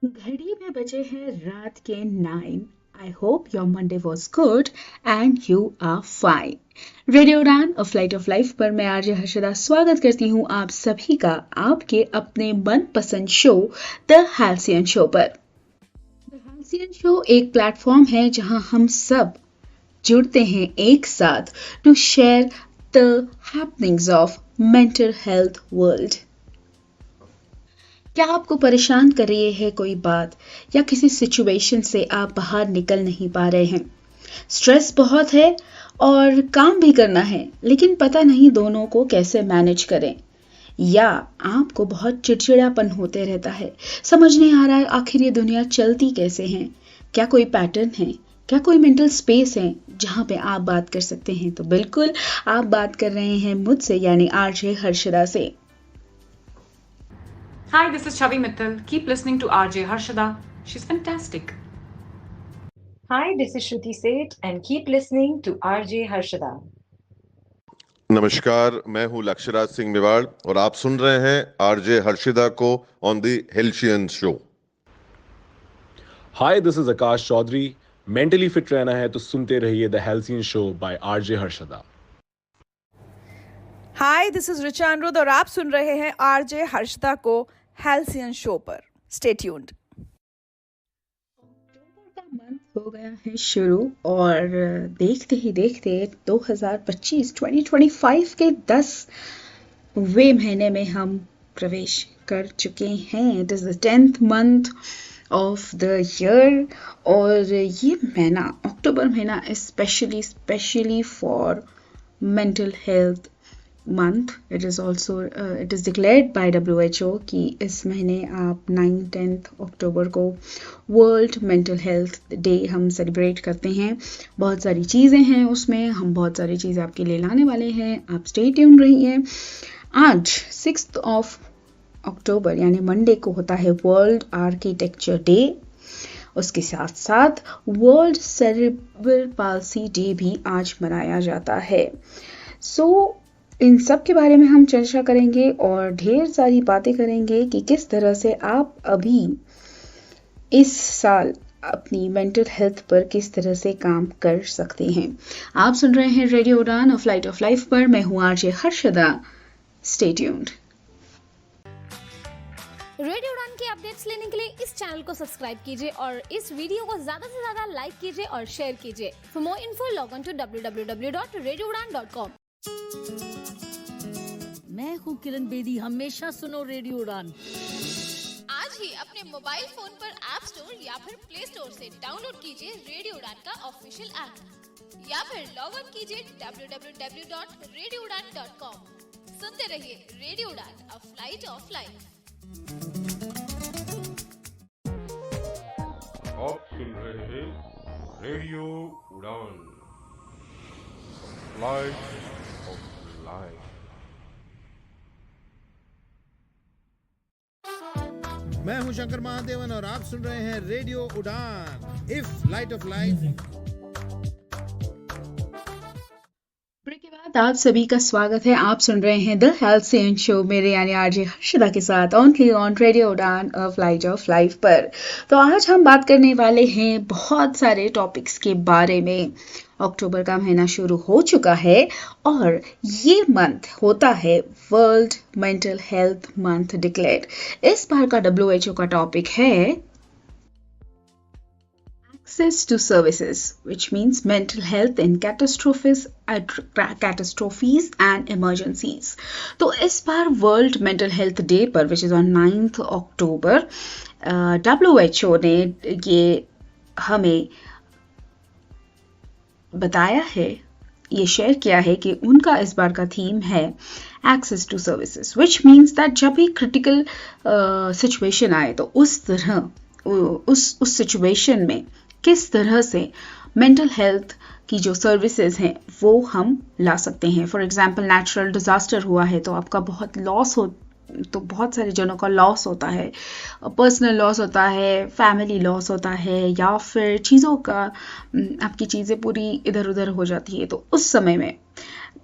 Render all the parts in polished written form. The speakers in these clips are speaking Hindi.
घड़ी में बजे हैं रात के 9। I hope your Monday was good and you are fine. Radio Udaan और फ्लाइट ऑफ लाइफ पर मैं आरजे हर्षदा स्वागत करती हूँ आप सभी का आपके अपने मनपसंद शो द हाल्सियन शो पर। द हाल्सियन शो एक प्लेटफॉर्म है जहाँ हम सब जुड़ते हैं एक साथ to share the happenings of mental health world. क्या आपको परेशान कर रही है कोई बात या किसी सिचुएशन से आप बाहर निकल नहीं पा रहे हैं? स्ट्रेस बहुत है और काम भी करना है, लेकिन पता नहीं दोनों को कैसे मैनेज करें। या आपको बहुत चिड़चिड़ापन होते रहता है, समझ नहीं आ रहा है आखिर ये दुनिया चलती कैसे है। क्या कोई पैटर्न है, क्या कोई मेंटल स्पेस है जहाँ पे आप बात कर सकते हैं? तो बिल्कुल आप बात कर रहे हैं मुझसे यानी आरजे हर्षदा से। Hi, this is Chavi Mittal. Keep listening to RJ Harshada. She's fantastic. Hi, this is Shruti Seth and keep listening to RJ Harshada. नमस्कार, मैं हूं लक्ष्यराज सिंह मेवाड़ और आप सुन रहे हैं आरजे हर्षिदा को on the Halcyon show. Hi, this is Akash Chaudhary. Mentally fit रहना है तो सुनते रहिए the Halcyon show by RJ Harshada. Hi, this is Richa Anuruddh और आप सुन रहे हैं आरजे हर्षदा को हेल्सियन शो पर। Stay tuned. अक्टूबर का मंथ हो गया है शुरू और देखते ही देखते 2025 के 10वें महीने में हम प्रवेश कर चुके हैं। It is the 10th month of the year और ये महीना अक्टूबर महीना specially for mental health month. It is declared by WHO कि इस महीने आप 9-10 अक्टूबर को वर्ल्ड मेंटल हेल्थ डे हम सेलिब्रेट करते हैं। बहुत सारी चीज़ें हैं उसमें, हम बहुत सारी चीज़ें आपके लिए लाने वाले हैं, आप स्टे ट्यून रहिए। आज 6 अक्टूबर यानी मंडे को होता है वर्ल्ड आर्किटेक्चर डे। उसके साथ साथ वर्ल्ड सेरेब्रल पाल्सी डे भी आज मनाया जाता है। इन सब के बारे में हम चर्चा करेंगे और ढेर सारी बातें करेंगे कि किस तरह से आप अभी इस साल अपनी मेंटल हेल्थ पर किस तरह से काम कर सकते हैं। आप सुन रहे हैं रेडियो उड़ान और फ्लाइट ऑफ लाइफ पर। मैं हूं RJ Harshada. Stay tuned. Radio उड़ान के अपडेट्स लेने के लिए इस चैनल को सब्सक्राइब कीजिए और इस वीडियो को ज्यादा से ज्यादा लाइक कीजिए और शेयर कीजिए। For more info log on to www.radioudan.com। मैं हूँ किरण बेदी, हमेशा सुनो रेडियो उड़ान। आज ही अपने मोबाइल फोन पर ऐप स्टोर या फिर प्ले स्टोर से डाउनलोड कीजिए रेडियो उड़ान का ऑफिशियल ऐप या फिर लॉग इन कीजिए www.radioudan.com। सुनते रहिए रेडियो उड़ान, अ फ्लाइट ऑफ लाइफ। आप सुन रहे हैं रेडियो उड़ान, फ्लाइट ऑफ लाइफ। मैं हूं शंकर महादेवन और आप सुन रहे हैं radio Udaan, if light of life. Break के बाद आप सभी का स्वागत है। आप सुन रहे हैं द हेल्सियन शो मेरे यानी आरजे हर्षदा के साथ only on radio Udaan of flight of life पर। तो आज हम बात करने वाले हैं बहुत सारे टॉपिक्स के बारे में। अक्टूबर का महीना शुरू हो चुका है और ये मंथ होता है world mental health month declare. इस बार का WHO का टॉपिक है access to services, which means mental health in catastrophes and emergencies. तो इस बार वर्ल्ड मेंटल हेल्थ डे पर which is on 9th October WHO ने ये हमें बताया है, ये शेयर किया है कि उनका इस बार का थीम है access to services, which means that जब भी क्रिटिकल सिचुएशन आए तो उस सिचुएशन में किस तरह से मेंटल हेल्थ की जो सर्विसेज हैं वो हम ला सकते हैं। फॉर एग्जांपल नेचुरल डिजास्टर हुआ है तो आपका बहुत लॉस हो, तो बहुत सारे जनों का लॉस होता है, पर्सनल लॉस होता है, फैमिली लॉस होता है, या फिर चीज़ों का आपकी चीज़ें पूरी इधर उधर हो जाती है। तो उस समय में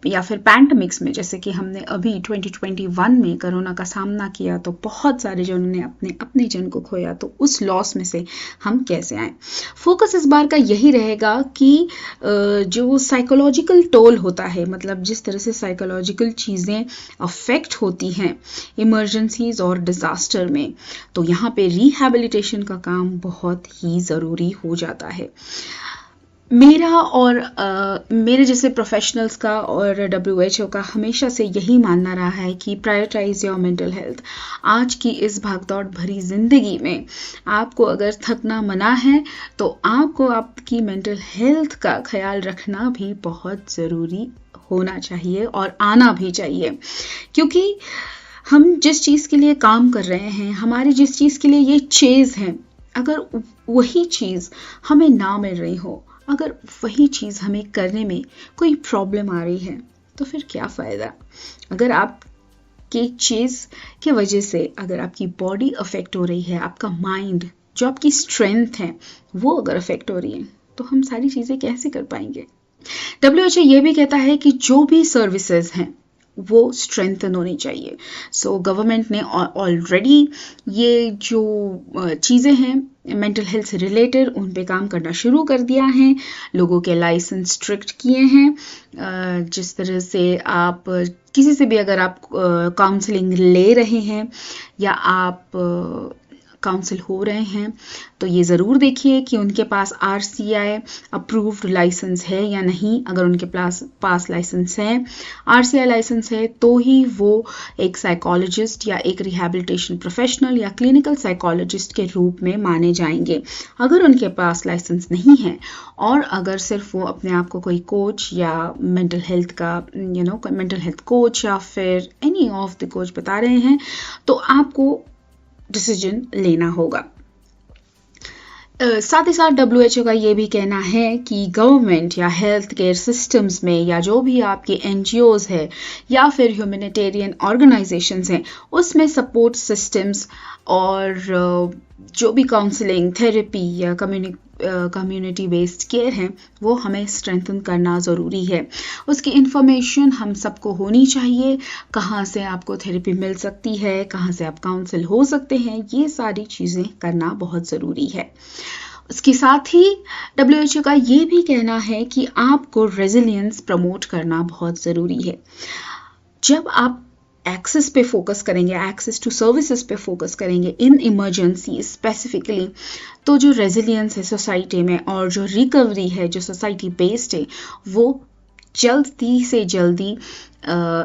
या फिर पैंडमिक्स में, जैसे कि हमने अभी 2021 में कोरोना का सामना किया, तो बहुत सारे जनों ने अपने जन को खोया, तो उस लॉस में से हम कैसे आए। फोकस इस बार का यही रहेगा कि जो साइकोलॉजिकल टोल होता है, मतलब जिस तरह से साइकोलॉजिकल चीज़ें अफेक्ट होती हैं इमरजेंसीज और डिजास्टर में, तो यहाँ पे रिहैबिलिटेशन का काम बहुत ही ज़रूरी हो जाता है। मेरा और मेरे जैसे प्रोफेशनल्स का और WHO का हमेशा से यही मानना रहा है कि प्रायोरिटाइज योर मेंटल हेल्थ। आज की इस भागदौड़ भरी जिंदगी में आपको अगर थकना मना है, तो आपको आपकी मेंटल हेल्थ का ख्याल रखना भी बहुत ज़रूरी होना चाहिए और आना भी चाहिए, क्योंकि हम जिस चीज़ के लिए काम कर रहे हैं, हमारी जिस चीज़ के लिए ये चेज़ है, अगर वही चीज़ हमें ना मिल रही हो, अगर वही चीज़ हमें करने में कोई प्रॉब्लम आ रही है, तो फिर क्या फ़ायदा। अगर आपके चीज़ की वजह से अगर आपकी बॉडी अफेक्ट हो रही है, आपका माइंड, जो आपकी स्ट्रेंथ है, वो अगर अफेक्ट हो रही है, तो हम सारी चीज़ें कैसे कर पाएंगे। WHO ये भी कहता है कि जो भी सर्विसेज हैं वो स्ट्रेंथन होनी चाहिए। सो गवर्नमेंट ने ऑलरेडी ये जो चीज़ें हैं मेंटल हेल्थ से रिलेटेड, उन पे काम करना शुरू कर दिया है। लोगों के लाइसेंस स्ट्रिक्ट किए हैं। जिस तरह से आप किसी से भी अगर आप काउंसलिंग ले रहे हैं या आप काउंसिल हो रहे हैं, तो ये ज़रूर देखिए कि उनके पास RCI अप्रूव्ड लाइसेंस है या नहीं। अगर उनके पास लाइसेंस है, RCI लाइसेंस है, तो ही वो एक साइकोलॉजिस्ट या एक रिहैबिलिटेशन प्रोफेशनल या क्लिनिकल साइकोलॉजिस्ट के रूप में माने जाएंगे। अगर उनके पास लाइसेंस नहीं है और अगर सिर्फ वो अपने आप को कोई कोच या मेंटल हेल्थ का मेंटल हेल्थ कोच या फिर एनी ऑफ द कोच बता रहे हैं, तो आपको डिसीजन लेना होगा। साथ ही साथ WHO का ये भी कहना है कि गवर्नमेंट या हेल्थ केयर सिस्टम्स में या जो भी आपके NGOs है या फिर ह्यूमैनिटेरियन ऑर्गेनाइजेशंस हैं, उसमें सपोर्ट सिस्टम्स और जो भी काउंसलिंग, थेरेपी या कम्युनिटी बेस्ड केयर है, वो हमें स्ट्रेंथन करना ज़रूरी है। उसकी इन्फॉर्मेशन हम सबको होनी चाहिए, कहाँ से आपको थेरेपी मिल सकती है, कहाँ से आप काउंसिल हो सकते हैं, ये सारी चीज़ें करना बहुत ज़रूरी है। उसके साथ ही WHO का ये भी कहना है कि आपको रेजिलियंस प्रमोट करना बहुत ज़रूरी है। जब आप एक्सेस पे फोकस करेंगे, एक्सेस टू सर्विसेज पे फोकस करेंगे इन इमरजेंसी स्पेसिफिकली, तो जो रेजिलियंस है सोसाइटी में और जो रिकवरी है जो सोसाइटी बेस्ड है, वो जल्दी से जल्दी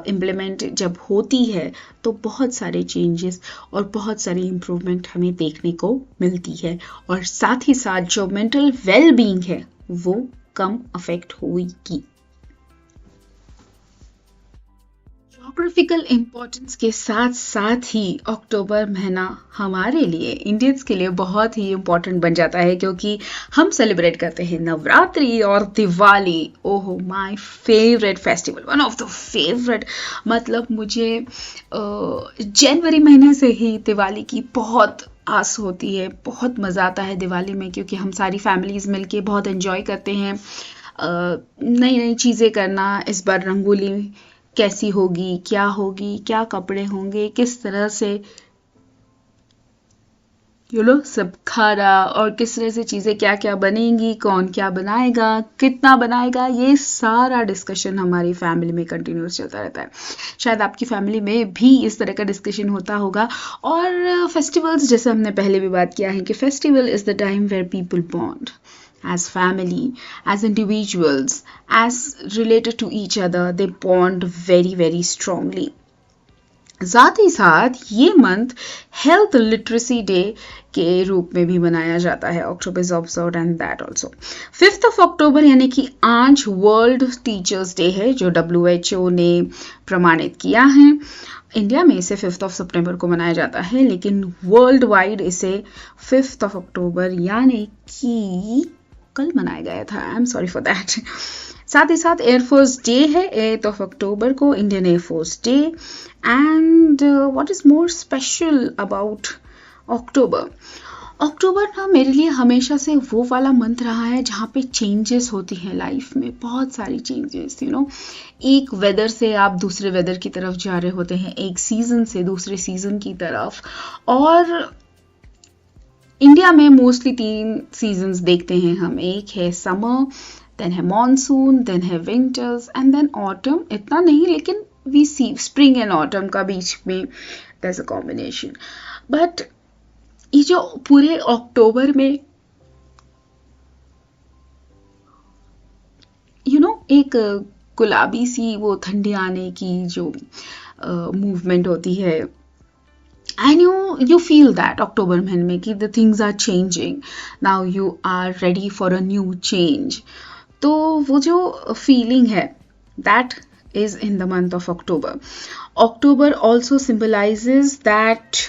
इम्प्लीमेंट जब होती है, तो बहुत सारे चेंजेस और बहुत सारी इम्प्रूवमेंट हमें देखने को मिलती है। और साथ ही साथ जो मेंटल वेल बीइंग है, वो कम अफेक्ट होगी। ज्योग्राफिकल इम्पोर्टेंस के साथ साथ ही अक्टूबर महीना हमारे लिए, इंडियंस के लिए बहुत ही इम्पोर्टेंट बन जाता है, क्योंकि हम सेलिब्रेट करते हैं नवरात्रि और Diwali. Oh my favourite festival, one of the favourite. मतलब मुझे जनवरी महीने से ही दिवाली की बहुत आस होती है, बहुत मज़ा आता है दिवाली में, क्योंकि हम सारी फैमिलीज मिलके बहुत एंजॉय करते हैं। नई नई चीज़ें करना, इस बार रंगोली कैसी होगी, क्या कपड़े होंगे, किस तरह से सब खाना और किस तरह से चीज़ें क्या क्या बनेंगी, कौन क्या बनाएगा, कितना बनाएगा, ये सारा डिस्कशन हमारी फैमिली में कंटिन्यूस चलता रहता है। शायद आपकी फैमिली में भी इस तरह का डिस्कशन होता होगा। और फेस्टिवल्स, जैसे हमने पहले भी बात किया है कि festival is the time where people bond as family, as individuals, as related to each other, they bond very very strongly. साथ ही साथ ये मंथ हेल्थ लिटरेसी डे के रूप में भी मनाया जाता है। October is observed and that also. 5th of October यानी कि आज वर्ल्ड टीचर्स डे है, जो WHO ने प्रमाणित किया है। इंडिया में इसे 5th of September को मनाया जाता है, लेकिन वर्ल्ड वाइड इसे 5th of October यानी कि कल मनाया गया था। I am sorry for that. साथ ही साथ एयरफोर्स डे है 8th of October को, Indian air force day. And what is more special about October? October ना मेरे लिए हमेशा से वो वाला मंथ रहा है जहाँ पे चेंजेस होती हैं लाइफ में, बहुत सारी चेंजेस, एक वेदर से आप दूसरे वेदर की तरफ जा रहे होते हैं, एक सीजन से दूसरे सीजन की तरफ। और इंडिया में मोस्टली 3 सीजन्स देखते हैं हम, एक है समर, देन है मॉनसून, देन है विंटर्स एंड देन ऑटम। इतना नहीं, लेकिन we see spring and autumn का बीच में there's a combination। बट ये जो पूरे अक्टूबर में एक गुलाबी सी वो ठंडी आने की जो मूवमेंट होती है, एंड you feel that अक्टूबर महीने में कि the things are changing, now you are ready for a new change। तो वो जो फीलिंग है that is in the month of October. October also symbolizes that,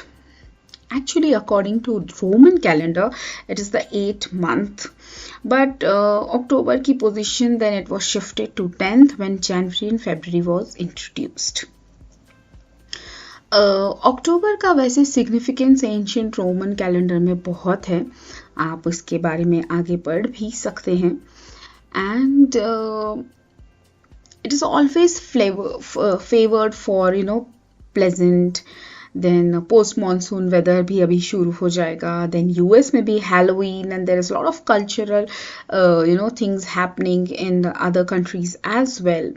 actually according to Roman calendar, it is the 8th month, but October की position then it was shifted to 10th when January and February was introduced। अक्टूबर का वैसे सिग्निफिकेंस एंशियंट रोमन कैलेंडर में बहुत है, आप उसके बारे में आगे पढ़ भी सकते हैं। And it is always favored for pleasant, then post monsoon weather भी अभी शुरू हो जाएगा, then US में भी Halloween, and there is a lot of cultural things happening in the other countries as well।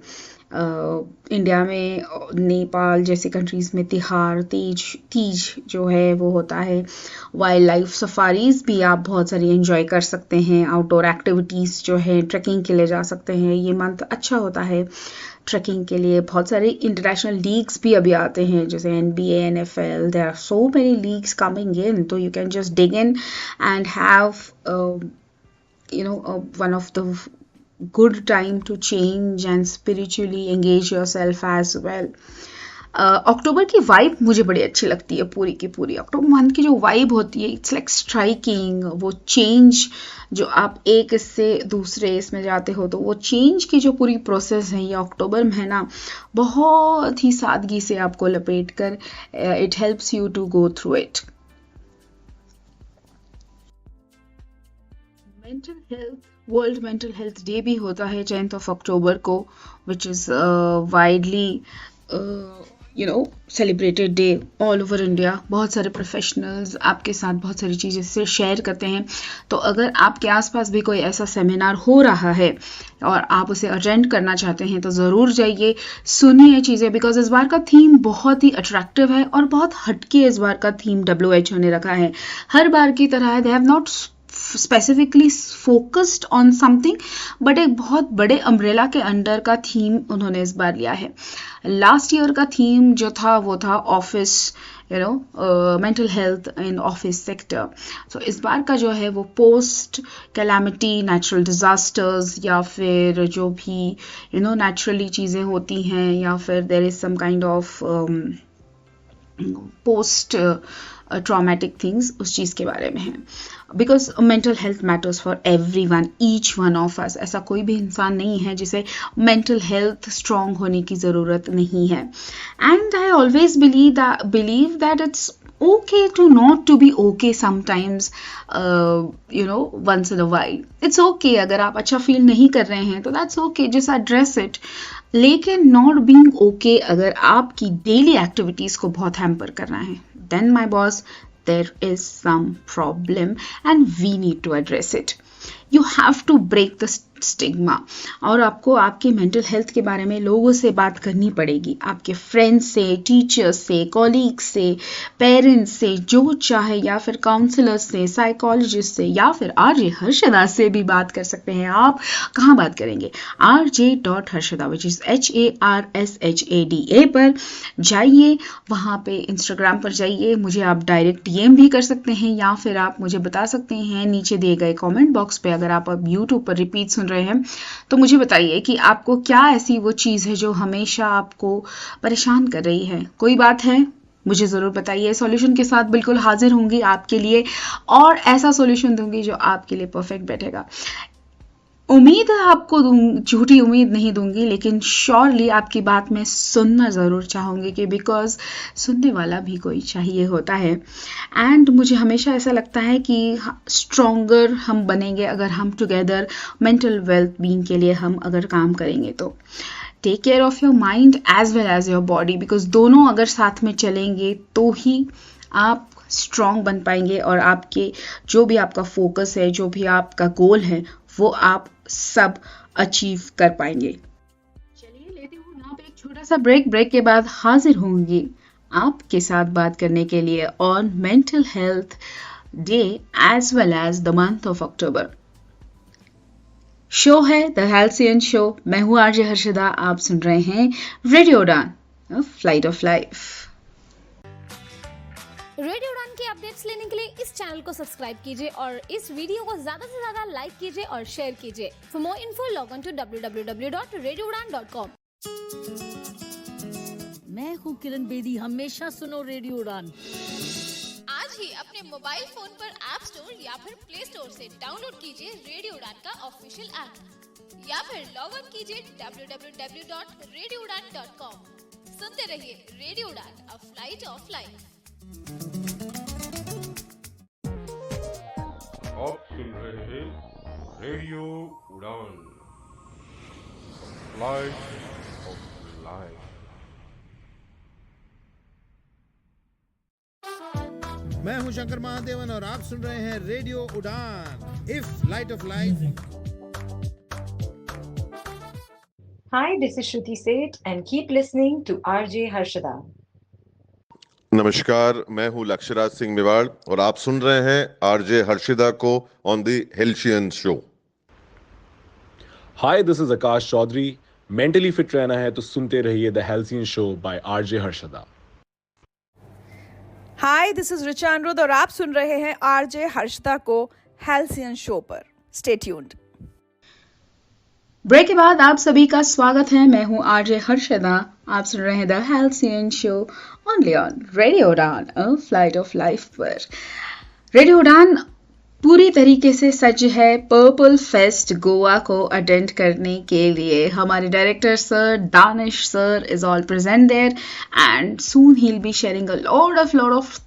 India में नेपाल जैसे कंट्रीज में तिहार, तीज जो है वो होता है। वाइल्ड लाइफ सफारीज भी आप बहुत सारी एंजॉय कर सकते हैं, आउटडोर एक्टिविटीज़ जो है, ट्रैकिंग के लिए जा सकते हैं। ये मंथ अच्छा होता है ट्रैकिंग के लिए। बहुत सारे इंटरनेशनल लीग्स भी अभी आते हैं, जैसे NBA, NFL, there are so many leagues coming in, तो you can just dig in and have one of the good time to change and spiritually engage yourself as well। अक्टूबर की वाइब मुझे बड़ी अच्छी लगती है, पूरी की पूरी अक्टूबर मंथ की जो वाइब होती है, इट्स लाइक स्ट्राइकिंग। वो चेंज जो आप एक इससे दूसरे इसमें जाते हो, तो वो चेंज की जो पूरी प्रोसेस है, ये अक्टूबर महीना बहुत ही सादगी से आपको लपेट कर it helps you to go through it. Mental health, world mental health day भी होता है 10th of October को, which is widely celebrated day all over India. बहुत सारे प्रोफेशनल्स आपके साथ बहुत सारी चीज़ें से शेयर करते हैं। तो अगर आपके आसपास भी कोई ऐसा सेमिनार हो रहा है और आप उसे अटेंड करना चाहते हैं, तो ज़रूर जाइए, सुनिए चीज़ें, बिकॉज इस बार का थीम बहुत ही अट्रैक्टिव है और बहुत हटके इस बार का थीम WHO ने रखा है। हर बार की तरह they have not specifically focused on something, but एक बहुत बड़े अम्ब्रेला के अंडर का थीम उन्होंने इस बार लिया है। लास्ट ईयर का थीम जो था वो था office, mental health in office sector. So इस बार का जो है वो पोस्ट कैलामिटी, नेचुरल डिजास्टर्स, या फिर जो भी नेचुरली चीज़ें होती हैं, या फिर there is some kind of post traumatic things, उस चीज़ के बारे में है। Because mental health matters for everyone, each one of us. ऐसा कोई भी इंसान नहीं है जिसे मेंटल हेल्थ स्ट्रॉन्ग होने की ज़रूरत नहीं है। And I always believe that it's okay to not to be okay sometimes, once in a while it's okay। अगर आप अच्छा फील नहीं कर रहे हैं तो that's okay, just address it। लेकिन not being okay अगर आपकी डेली एक्टिविटीज को बहुत हैम्पर कर रहा है, then my boss, there is some problem and we need to address it। You have to break the stigma, और आपको आपके मेंटल हेल्थ के बारे में लोगों से बात करनी पड़ेगी, आपके फ्रेंड्स से, टीचर्स से, कॉलीग्स से, पेरेंट्स से, जो चाहे, या फिर काउंसलर्स से, साइकोलॉजिस्ट से, या फिर RJ हर्षदा से भी बात कर सकते हैं आप। कहाँ बात करेंगे? RJ.Harshada which is HARSHADA पर जाइए, वहाँ पे इंस्टाग्राम पर जाइए, मुझे आप डायरेक्ट DM भी कर सकते हैं, या फिर आप मुझे बता सकते हैं नीचे दिए गए कॉमेंट बॉक्स पे। अगर आप अब यूट्यूब पर रिपीट सुन रहे हैं तो मुझे बताइए कि आपको क्या ऐसी वो चीज़ है जो हमेशा आपको परेशान कर रही है। कोई बात है, मुझे ज़रूर बताइए। सॉल्यूशन के साथ बिल्कुल हाजिर होंगी आपके लिए, और ऐसा सॉल्यूशन दूंगी जो आपके लिए परफेक्ट बैठेगा। उम्मीद आपको झूठी उम्मीद नहीं दूंगी, लेकिन श्योरली आपकी बात मैं सुनना ज़रूर चाहूँगी कि बिकॉज सुनने वाला भी कोई चाहिए होता है। एंड मुझे हमेशा ऐसा लगता है कि स्ट्रॉन्गर हम बनेंगे अगर हम टुगेदर मेंटल वेल्थ बीइंग के लिए हम अगर काम करेंगे। तो take care of your mind as well as your body, because दोनों अगर साथ में चलेंगे तो ही आप स्ट्रॉन्ग बन पाएंगे और आपके जो भी आपका फोकस है, जो भी आपका गोल है, वो आप सब अचीव कर पाएंगे। चलिए लेते हूँ ना एक छोटा सा ब्रेक के बाद हाजिर होंगी आपके साथ बात करने के लिए on mental health day as well as the month of October. Show है द हेल्सियन शो। मैं हूँ आरजे हर्षदा, आप सुन रहे हैं रेडियो उड़ान, फ्लाइट ऑफ लाइफ। रेडियो उड़ान के अपडेट्स लेने के लिए इस चैनल को सब्सक्राइब कीजिए और इस वीडियो को ज्यादा से ज्यादा लाइक कीजिए और शेयर कीजिए। For more info log on to www.radioudan.com। मैं हूँ किरण बेदी, हमेशा सुनो रेडियो उड़ान। आज ही अपने मोबाइल फोन पर ऐप स्टोर या फिर प्ले स्टोर से डाउनलोड कीजिए रेडियो उड़ान का ऑफिशियल ऐप या फिर लॉग ऑन कीजिए www.radioudan.com। सुनते रहिए रेडियो उड़ान, अ फ्लाइट ऑफ लाइफ। आप सुन रहे हैं रेडियो उड़ान, फ्लाइट ऑफ लाइफ। मैं हूं शंकर महादेवन और आप सुन रहे हैं radio Udaan, if light of life. Hi, this is Shruti Seth and keep listening to RJ Harshada. नमस्कार, मैं हूं लक्ष्यराज सिंह मेवाड़ और आप सुन रहे हैं आरजे हर्षिदा को on the Halcyon show. Hi, this is Akash Chaudhary. Mentally fit रहना है तो सुनते रहिए the Halcyon show by RJ Harshada. Hi, this is Richa Anirudh और आप सुन रहे हैं आरजे हर्षदा को हेल्सियन शो पर। Stay tuned. ब्रेक के बाद आप सभी का स्वागत है। मैं हूं आरजे हर्षदा, आप सुन रहे हैं the Halcyon show only on radio उड़ान, अ फ्लाइट ऑफ लाइफ पर। रेडियो उड़ान पूरी तरीके से सज्ज है पर्पल फेस्ट गोवा को अटेंड करने के लिए। हमारे director sir Danish sir is all present there and soon he will be sharing a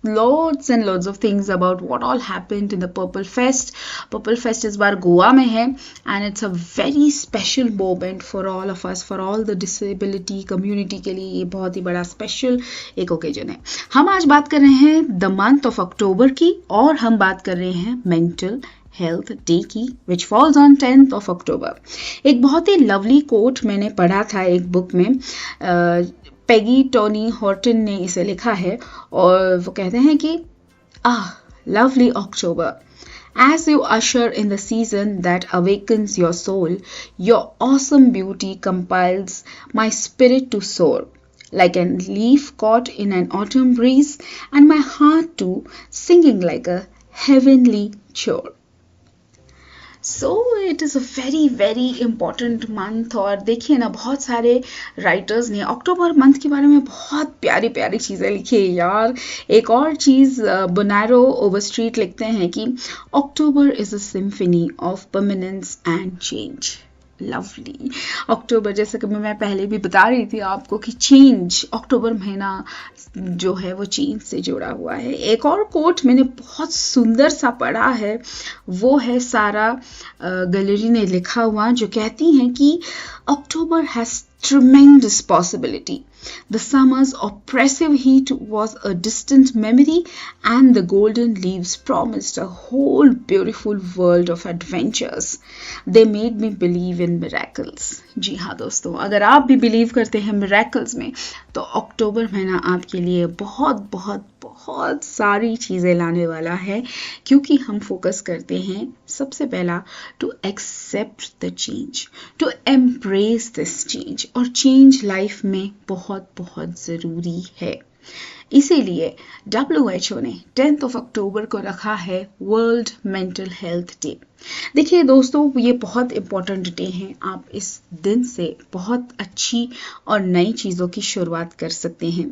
loads and loads of things about what all happened in the Purple Fest. Purple Fest इस बार गोवा में है and it's a very special moment for all of us, for all the disability community के लिए ये बहुत ही बड़ा स्पेशल एक ओकेजन है। हम आज बात कर रहे हैं द मंथ ऑफ अक्टूबर की और हम बात कर रहे हैं मेंटल हेल्थ डे की which falls on 10th of October। एक बहुत ही लवली कोट मैंने पढ़ा था एक बुक में, पेगी टोनी हॉर्टन ने इसे लिखा है और वो कहते हैं कि lovely October, as you usher in the season that awakens your soul, your awesome beauty compels my spirit to soar like a leaf caught in an autumn breeze, and my heart too singing like a heavenly chore. So it is a very very important month। और देखिए ना, बहुत सारे राइटर्स ने अक्टूबर मंथ के बारे में बहुत प्यारी प्यारी चीज़ें लिखी है यार। एक और चीज़ बोनारो ओवरस्ट्रीट लिखते हैं कि October is a symphony of permanence and change. Lovely October, जैसे कि मैं पहले भी बता रही थी आपको कि चेंज, अक्टूबर महीना जो है वो चेंज से जुड़ा हुआ है। एक और कोट मैंने बहुत सुंदर सा पढ़ा है, वो है सारा गैलरी ने लिखा हुआ, जो कहती हैं कि अक्टूबर has tremendous possibility. The summer's oppressive heat was a distant memory and the golden leaves promised a whole beautiful world of adventures. They made me believe in miracles. जी हाँ दोस्तों, अगर आप भी बिलीव करते हैं मिरेकल्स में तो अक्टूबर महीना आपके लिए बहुत बहुत बहुत सारी चीज़ें लाने वाला है, क्योंकि हम फोकस करते हैं सबसे पहला to accept the change, to embrace this change. और चेंज लाइफ में बहुत बहुत ज़रूरी है। इसीलिए WHO ने 10th of October को रखा है वर्ल्ड मेंटल हेल्थ डे। देखिए दोस्तों, ये बहुत इम्पोर्टेंट डे है। आप इस दिन से बहुत अच्छी और नई चीज़ों की शुरुआत कर सकते हैं।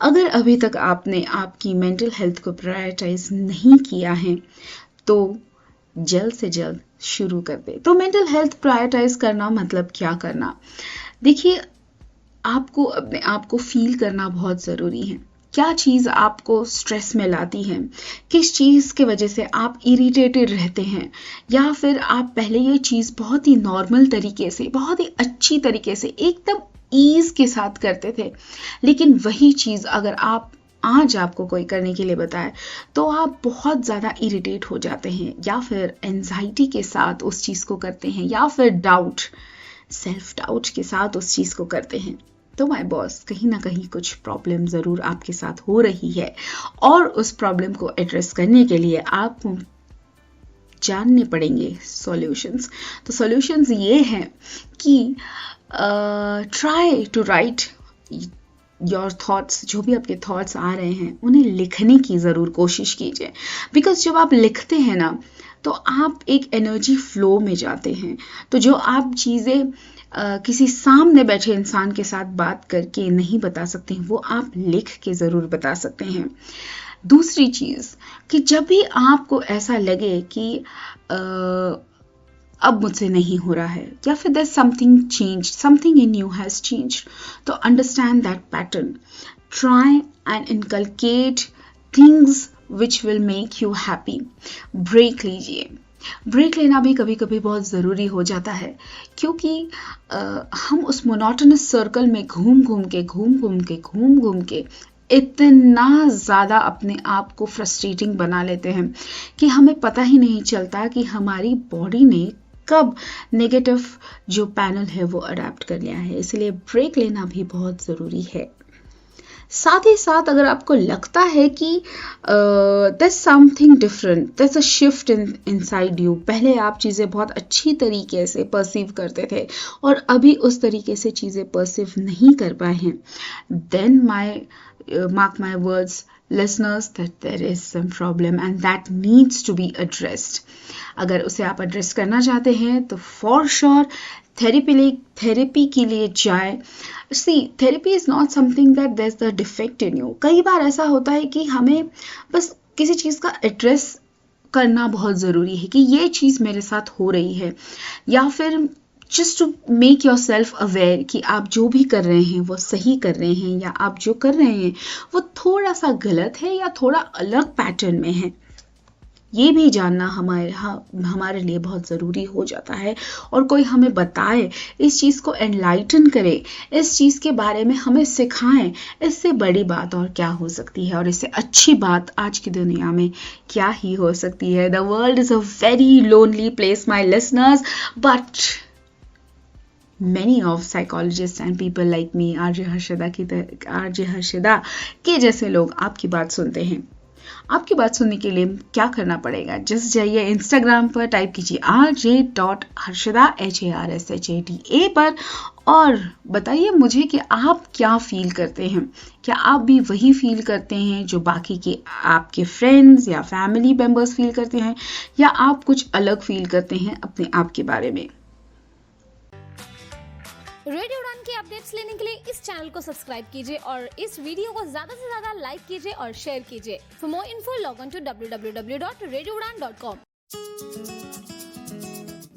अगर अभी तक आपने आपकी मेंटल हेल्थ को प्रायोरिटाइज नहीं किया है तो जल्द से जल्द शुरू कर दे। तो मेंटल हेल्थ प्रायोरिटाइज करना मतलब क्या करना? देखिए, आपको अपने आप को फील करना बहुत ज़रूरी है। क्या चीज़ आपको स्ट्रेस में लाती है, किस चीज़ की वजह से आप इरिटेटेड रहते हैं, या फिर आप पहले ये चीज़ बहुत ही नॉर्मल तरीके से, बहुत ही अच्छी तरीके से, एकदम ईज़ के साथ करते थे, लेकिन वही चीज़ अगर आप आज आपको कोई करने के लिए बताए तो आप बहुत ज़्यादा इरिटेट हो जाते हैं, या फिर एंजाइटी के साथ उस चीज़ को करते हैं, या फिर डाउट, सेल्फ डाउट के साथ उस चीज़ को करते हैं। तो माय बॉस, कहीं ना कहीं कुछ प्रॉब्लम ज़रूर आपके साथ हो रही है, और उस प्रॉब्लम को एड्रेस करने के लिए आपको जानने पड़ेंगे सॉल्यूशंस। तो सॉल्यूशंस ये हैं कि try to write your thoughts. जो भी आपके थॉट्स आ रहे हैं उन्हें लिखने की ज़रूर कोशिश कीजिए, बिकॉज जब आप लिखते हैं ना तो आप एक एनर्जी फ्लो में जाते हैं। तो जो आप चीज़ें किसी सामने बैठे इंसान के साथ बात करके नहीं बता सकते हैं, वो आप लिख के ज़रूर बता सकते हैं। दूसरी चीज़ कि जब भी आपको ऐसा लगे कि अब मुझसे नहीं हो रहा है, या फिर there's something changed, something in you has changed, तो understand that pattern. Try and inculcate things which will make you happy. Break लीजिए। ब्रेक लेना भी कभी कभी बहुत ज़रूरी हो जाता है, क्योंकि हम उस मोनोटोनस सर्कल में घूम घूम के इतना ज़्यादा अपने आप को फ्रस्ट्रेटिंग बना लेते हैं कि हमें पता ही नहीं चलता कि हमारी बॉडी ने कब नेगेटिव जो पैनल है वो अडेप्ट कर लिया है। इसलिए ब्रेक लेना भी बहुत ज़रूरी है। साथ ही साथ अगर आपको लगता है कि there's something different, there's a shift inside you, पहले आप चीज़ें बहुत अच्छी तरीके से परसीव करते थे और अभी उस तरीके से चीज़ें परसीव नहीं कर पाए हैं, then mark my words listeners that there is some problem and that needs to be addressed. अगर उसे आप एड्रेस करना चाहते हैं तो फॉर श्योर थेरेपी के लिए जाए। See, therapy is not something that there is the defect in you. कई बार ऐसा होता है कि हमें बस किसी चीज़ का एड्रेस करना बहुत ज़रूरी है कि ये चीज़ मेरे साथ हो रही है, या फिर just to make yourself aware कि आप जो भी कर रहे हैं वो सही कर रहे हैं, या आप जो कर रहे हैं वो थोड़ा सा गलत है या थोड़ा अलग पैटर्न में है। ये भी जानना हमारे लिए बहुत ज़रूरी हो जाता है, और कोई हमें बताए, इस चीज़ को एनलाइटन करे, इस चीज़ के बारे में हमें सिखाएं। इससे बड़ी बात और क्या हो सकती है, और इससे अच्छी बात आज की दुनिया में क्या ही हो सकती है। The world is a very lonely place my listeners, but many of psychologists and people like me, RJ Harshada के जैसे लोग आपकी बात सुनते हैं। आपकी बात सुनने के लिए क्या करना पड़ेगा? जस्ट जाइए इंस्टाग्राम पर, टाइप कीजिए rj.harshada HARSHADA पर, और बताइए मुझे कि आप क्या फील करते हैं। क्या आप भी वही फील करते हैं जो बाकी के आपके फ्रेंड्स या फैमिली मेंबर्स फील करते हैं, या आप कुछ अलग फील करते हैं अपने आप के बारे में? रेडियो उड़ान के अपडेट्स लेने के लिए इस चैनल को सब्सक्राइब कीजिए और इस वीडियो को ज्यादा से ज्यादा लाइक कीजिए और शेयर कीजिए। For more info log on to www.radioudan.com।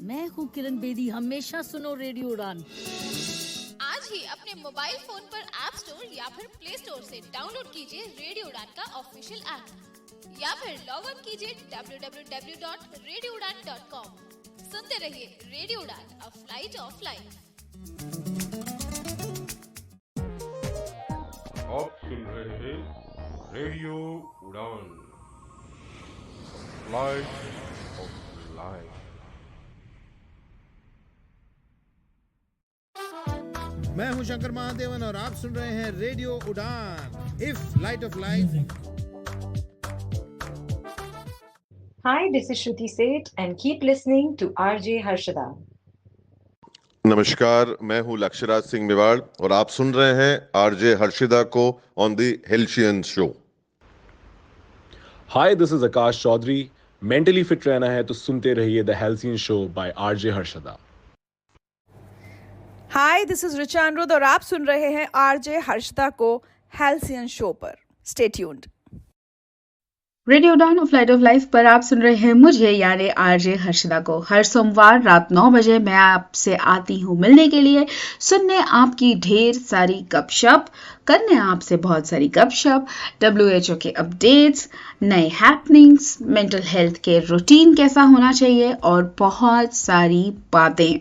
मैं हूँ किरण बेदी, हमेशा सुनो रेडियो उड़ान। आज ही अपने मोबाइल फोन पर ऐप स्टोर या फिर प्ले स्टोर से डाउनलोड कीजिए रेडियो उड़ान का ऑफिशियल ऐप, या फिर लॉग ऑन कीजिए www.radioudan.com। सुनते रहिए रेडियो उड़ान, अ फ्लाइट ऑफ लाइफ। आप सुन रहे हैं रेडियो उड़ान, फ्लाइट ऑफ लाइफ। मैं हूं शंकर महादेवन और आप सुन रहे हैं radio Udaan, if light of life. Hi, this is Shruti Seth and keep listening to RJ Harshada. नमस्कार, मैं हूं लक्ष्यराज सिंह मेवाड़ और आप सुन रहे हैं आरजे हर्षिदा को on the Halcyon show. Hi, this is Akash Chaudhary. Mentally fit रहना है तो सुनते रहिए the Halcyon show by RJ Harshada. Hi, this is Richa Anirudh और आप सुन रहे हैं आरजे हर्षदा को हेल्सियन शो पर। Stay tuned. Radio Udaan of light of life पर आप सुन रहे हैं मुझे यानी आरजे हर्षदा को। हर सोमवार रात 9 बजे मैं आपसे आती हूँ मिलने के लिए, सुनने आपकी ढेर सारी गपशप, करने आपसे बहुत सारी गपशप, WHO के अपडेट्स, नए हैपनिंग्स, मेंटल हेल्थ के रूटीन कैसा होना चाहिए और बहुत सारी बातें।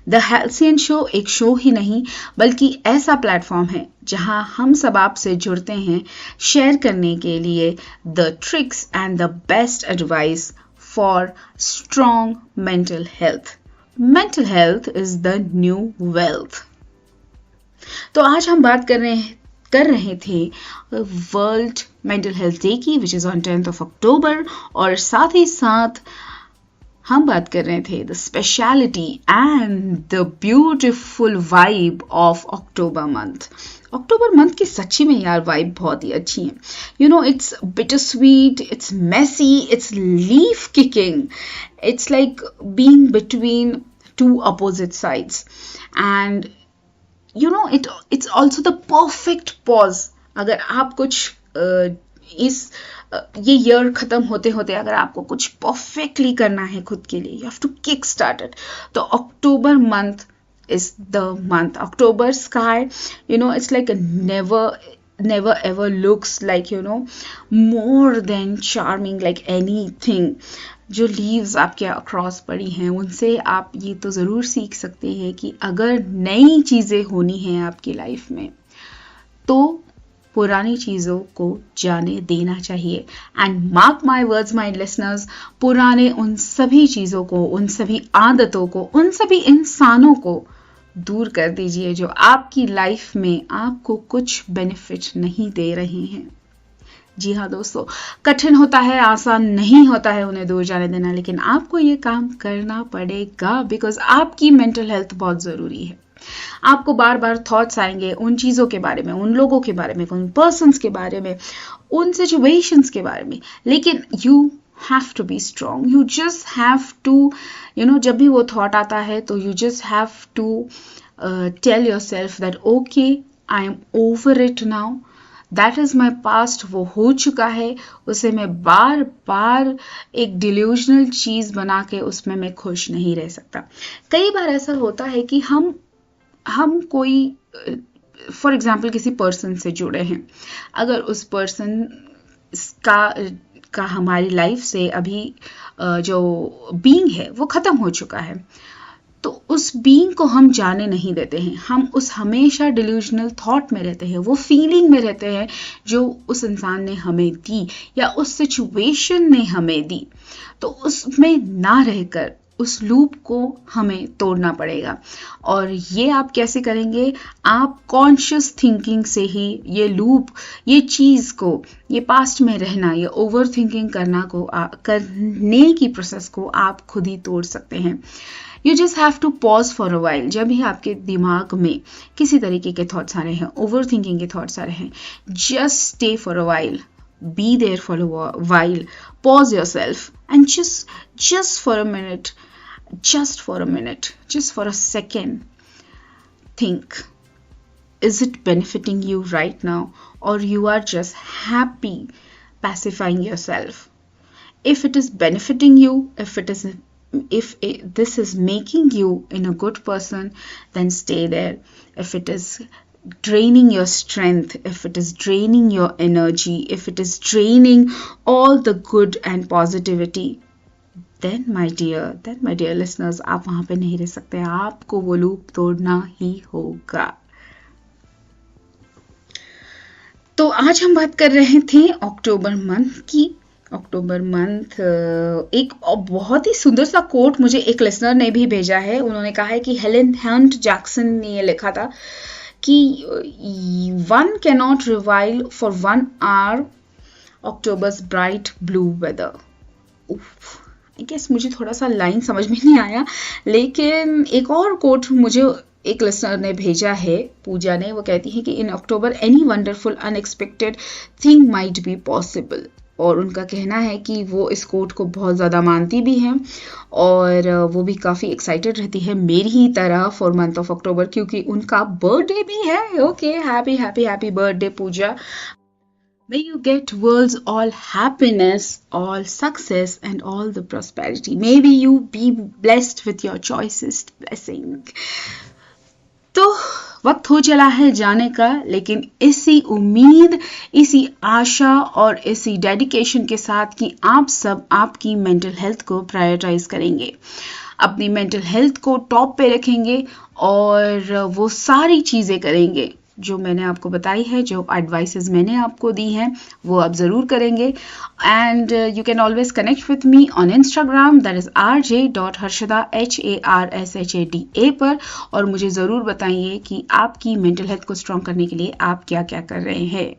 द हेल्सियन शो एक शो ही नहीं बल्कि ऐसा प्लेटफॉर्म है जहां हम सब आपसे जुड़ते हैं शेयर करने के लिए the tricks and the best advice for strong mental health. Mental health is the new wealth. तो आज हम बात कर रहे थे वर्ल्ड मेंटल हेल्थ डे की, विच इज ऑन 10th अक्टूबर, और साथ ही साथ हम बात कर रहे थे the speciality and the beautiful vibe of October month. October month की सच्ची में यार वाइब बहुत ही अच्छी है। You know, it's bitter sweet, it's messy, it's leaf kicking, it's like being between two opposite sides, and you know it's also the perfect pause. अगर आप कुछ ये ईयर खत्म होते होते अगर आपको कुछ परफेक्टली करना है खुद के लिए, you have to kick start it, तो October month is the month. October sky, you know, it's like a never ever looks like, you know, more than charming like anything. जो लीव्स आपके अक्रॉस पड़ी हैं उनसे आप ये तो ज़रूर सीख सकते हैं कि अगर नई चीज़ें होनी हैं आपकी लाइफ में तो पुरानी चीज़ों को जाने देना चाहिए। And mark my words my listeners, पुराने उन सभी चीज़ों को, उन सभी आदतों को, उन सभी इंसानों को दूर कर दीजिए जो आपकी लाइफ में आपको कुछ बेनिफिट नहीं दे रहे हैं। जी हाँ दोस्तों, कठिन होता है, आसान नहीं होता है उन्हें दूर जाने देना, लेकिन आपको ये काम करना पड़ेगा बिकॉज आपकी मेंटल हेल्थ बहुत ज़रूरी है। आपको बार बार थॉट्स आएंगे उन चीज़ों के बारे में, उन लोगों के बारे में, उन पर्सन्स के बारे में, उन सिचुएशंस के बारे में, लेकिन you have to be strong. You just have to, you know, जब भी वो थॉट आता है तो you just have to tell yourself that okay, I am over it now, that is my past, वो हो चुका है, उसे मैं बार बार एक डिल्यूजनल चीज़ बना के उसमें मैं खुश नहीं रह सकता। कई बार ऐसा होता है कि हम कोई फॉर एग्जाम्पल किसी पर्सन से जुड़े हैं, अगर उस पर्सन का हमारी लाइफ से अभी जो बीइंग है वो ख़त्म हो चुका है, तो उस बीइंग को हम जाने नहीं देते हैं। हम उस हमेशा डिल्यूजनल थॉट में रहते हैं, वो फीलिंग में रहते हैं जो उस इंसान ने हमें दी या उस सिचुएशन ने हमें दी। तो उसमें ना रहकर उस लूप को हमें तोड़ना पड़ेगा। और ये आप कैसे करेंगे? आप कॉन्शियस थिंकिंग से ही ये लूप, ये चीज़ को, ये पास्ट में रहना, ये ओवर थिंकिंग करने की प्रोसेस को आप खुद ही तोड़ सकते हैं। You just have to pause for a while. जब भी आपके दिमाग में किसी तरीके के थॉट्स आ रहे हैं, ओवर थिंकिंग के थॉट्स आ रहे हैं, just stay for a while, be there for a while, pause yourself and just for a minute, just for a second, think, is it benefiting you right now, or you are just happy pacifying yourself? If it is benefiting you, if this is making you in a good person, then stay there. If it is draining your strength, if it is draining your energy, if it is draining all the good and positivity, then my dear listeners, आप वहाँ पे नहीं रह सकते, आपको वो लूप तोड़ना ही होगा। तो आज हम बात कर रहे थे अक्टूबर मंथ की। अक्टूबर मंथ, एक बहुत ही सुंदर सा कोट मुझे एक लिसनर ने भी भेजा है। उन्होंने कहा है कि हेलेन हंट जैक्सन ने ये लिखा था कि one cannot revile for 1 hour October's bright blue weather. I guess मुझे थोड़ा सा लाइन समझ में नहीं आया, लेकिन एक और कोट मुझे एक लिसनर ने भेजा है, पूजा ने। वो कहती है कि in October any wonderful unexpected thing might be possible. और उनका कहना है कि वो इस कोट को बहुत ज़्यादा मानती भी हैं और वो भी काफ़ी एक्साइटेड रहती है मेरी ही तरह फॉर मंथ ऑफ अक्टूबर, क्योंकि उनका बर्थडे भी है। Okay, happy birthday Pooja. May you get world's all happiness, all success and all the prosperity. Maybe you be blessed with your choicest blessing. तो वक्त हो चला है जाने का, लेकिन इसी उम्मीद, इसी आशा और इसी डेडिकेशन के साथ कि आप सब आपकी मेंटल हेल्थ को प्रायोरिटाइज करेंगे, अपनी मेंटल हेल्थ को टॉप पे रखेंगे और वो सारी चीज़ें करेंगे जो मैंने आपको बताई है, जो एडवाइसेस मैंने आपको दी हैं वो आप ज़रूर करेंगे. And you can always connect with me on Instagram, that is rj.harshada HARSHADA पर, और मुझे ज़रूर बताइए कि आपकी मेंटल हेल्थ को स्ट्रॉन्ग करने के लिए आप क्या क्या कर रहे हैं.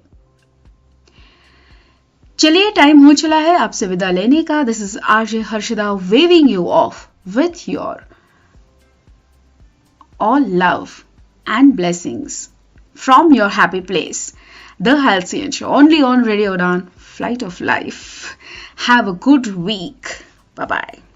चलिए, टाइम हो चला है आपसे विदा लेने का. This is RJ Harshada waving you off with your all love and blessings from your happy place, The Halcyon Show, only on Radio Udaan, Flight of Life. Have a good week. Bye-bye.